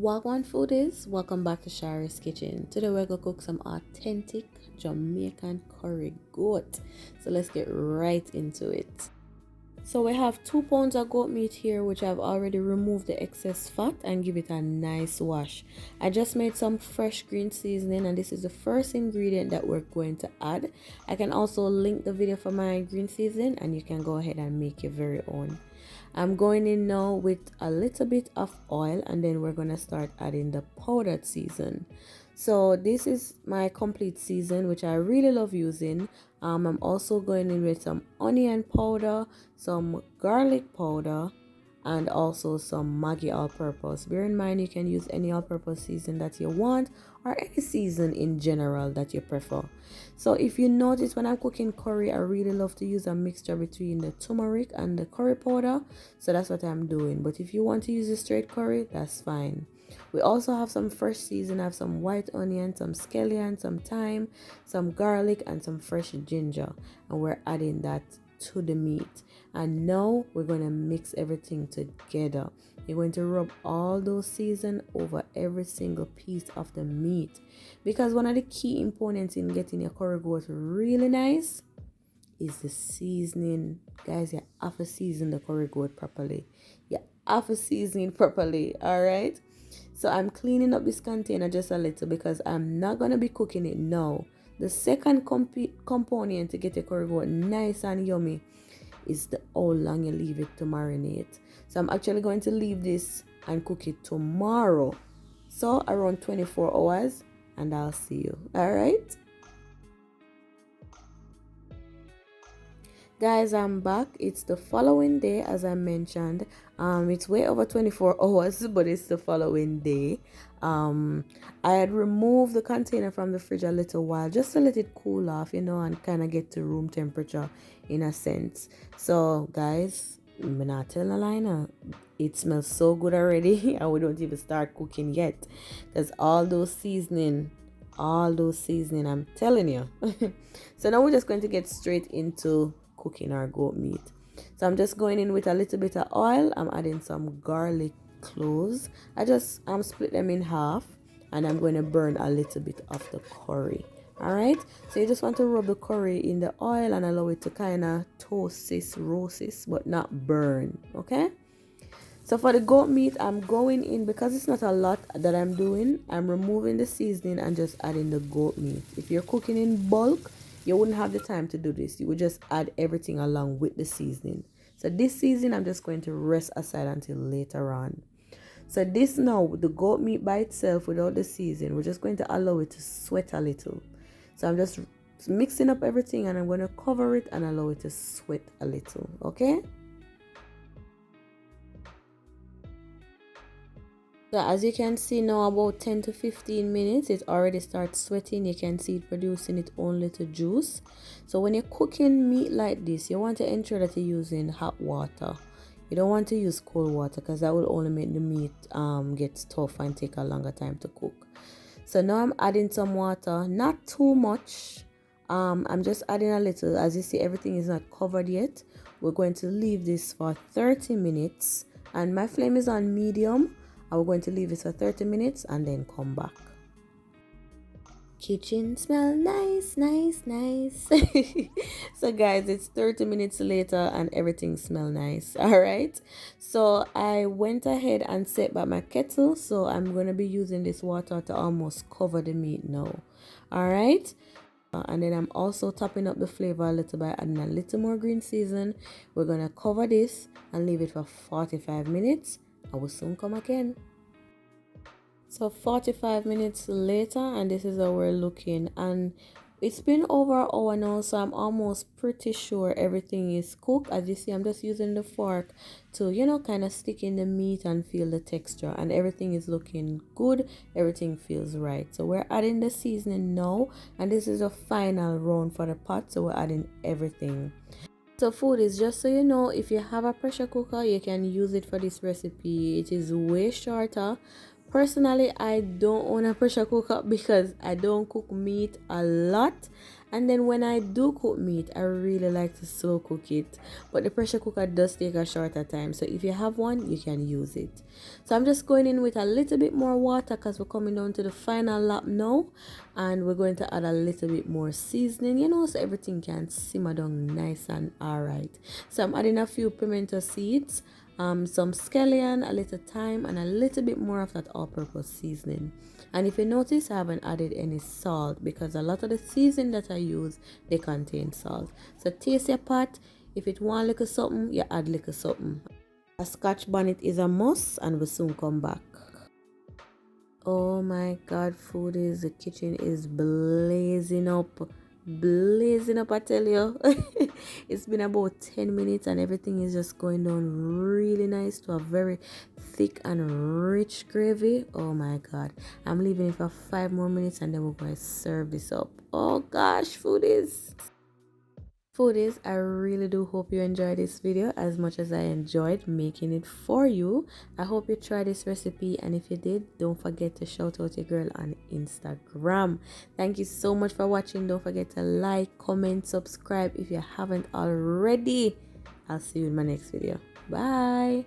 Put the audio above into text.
Wagwan Foodies, welcome back to Shari's Kitchen. Today we're gonna cook some authentic Jamaican curried goat. So let's get right into it. So we have 2 pounds of goat meat here, which I've already removed the excess fat and give it a nice wash. I just made some fresh green seasoning, and this is the first ingredient that we're going to add. I can also link the video for my green seasoning and you can go ahead and make your very own. I'm going in now with a little bit of oil, and then we're going to start adding the powdered season. So this is my complete season, which I really love using. I'm also going in with some onion powder, some garlic powder, and also some Maggi all-purpose. Bear in mind you can use any all-purpose season that you want, or any season in general that you prefer. So if you notice, when I'm cooking curry, I really love to use a mixture between the turmeric and the curry powder. So that's what I'm doing. But if you want to use a straight curry, that's fine. We also have some fresh season. I have some white onion, some scallion, some thyme, some garlic, and some fresh ginger. And we're adding that to the meat. And now we're going to mix everything together. You're going to rub all those season over every single piece of the meat, because one of the key components in getting your curry goat really nice is the seasoning. Guys, you have to season the curry goat properly. You have to season it properly. All right, so I'm cleaning up this container just a little because I'm not going to be cooking it now. The second component to get your curry goat nice and yummy is how long you leave it to marinate. So I'm actually going to leave this and cook it tomorrow, so around 24 hours, and I'll see you. All right guys, I'm back. It's the following day, as I mentioned. It's way over 24 hours, but it's the following day. I had removed the container from the fridge a little while just to let it cool off, and kind of get to room temperature in a sense. So guys, I'm not telling a lie now, it smells so good already and we don't even start cooking yet, because all those seasoning, I'm telling you. So now we're just going to get straight into cooking our goat meat. So I'm just going in with a little bit of oil. I'm adding some garlic cloves. I'm split them in half, and I'm going to burn a little bit of the curry. All right, so you just want to rub the curry in the oil and allow it to kind of toast this, roast this, but not burn. Okay, so for the goat meat, I'm going in, because it's not a lot that I'm doing, I'm removing the seasoning and just adding the goat meat. If you're cooking in bulk, you wouldn't have the time to do this. You would just add everything along with the seasoning. So this seasoning I'm just going to rest aside until later on. So this now, the goat meat by itself without the seasoning, we're just going to allow it to sweat a little. So I'm just mixing up everything, and I'm going to cover it and allow it to sweat a little. Okay, so as you can see now, about 10 to 15 minutes, it already starts sweating. You can see it producing its own little juice. So when you're cooking meat like this, you want to ensure that you're using hot water. You don't want to use cold water, because that will only make the meat get tough and take a longer time to cook. So now I'm adding some water, not too much. I'm just adding a little. As you see, everything is not covered yet. We're going to leave this for 30 minutes, and my flame is on medium. We're going to leave it for 30 minutes and then come back. Kitchen smell nice. So guys, it's 30 minutes later and everything smell nice. All right, so I went ahead and set back my kettle, so I'm going to be using this water to almost cover the meat now. All right, and then I'm also topping up the flavor a little by adding a little more green season. We're going to cover this and leave it for 45 minutes. I will soon come again. So 45 minutes later, and this is how we're looking, and it's been over an hour now, so I'm almost pretty sure everything is cooked. As you see, I'm just using the fork to kind of stick in the meat and feel the texture, and everything is looking good. Everything feels right. So we're adding the seasoning now, and this is a final round for the pot, so we're adding everything. So Foodies, just so you know, if you have a pressure cooker, you can use it for this recipe. It is way shorter, Personally, I don't own a pressure cooker because I don't cook meat a lot, and then when I do cook meat, I really like to slow cook it. But the pressure cooker does take a shorter time, so if you have one, you can use it. So I'm just going in with a little bit more water because we're coming down to the final lap now, and we're going to add a little bit more seasoning, you know, so everything can simmer down nice and alright. So I'm adding a few pimento seeds, some scallion, a little thyme, and a little bit more of that all-purpose seasoning. And if you notice, I haven't added any salt because a lot of the seasoning that I use, they contain salt. So taste your pot. If it want little something, you add little something. A scotch bonnet is a must, and we'll soon come back. Oh my god, foodies, the kitchen is blazing up. Blazing up, I tell you. It's been about 10 minutes and everything is just going down really nice to a very thick and rich gravy. Oh my god, I'm leaving it for 5 more minutes and then we're going to serve this up. Oh gosh, foodies, I really do hope you enjoyed this video as much as I enjoyed making it for you. I hope you try this recipe, and if you did, don't forget to shout out your girl on Instagram. Thank you so much for watching. Don't forget to like, comment, subscribe if you haven't already. I'll see you in my next video. Bye.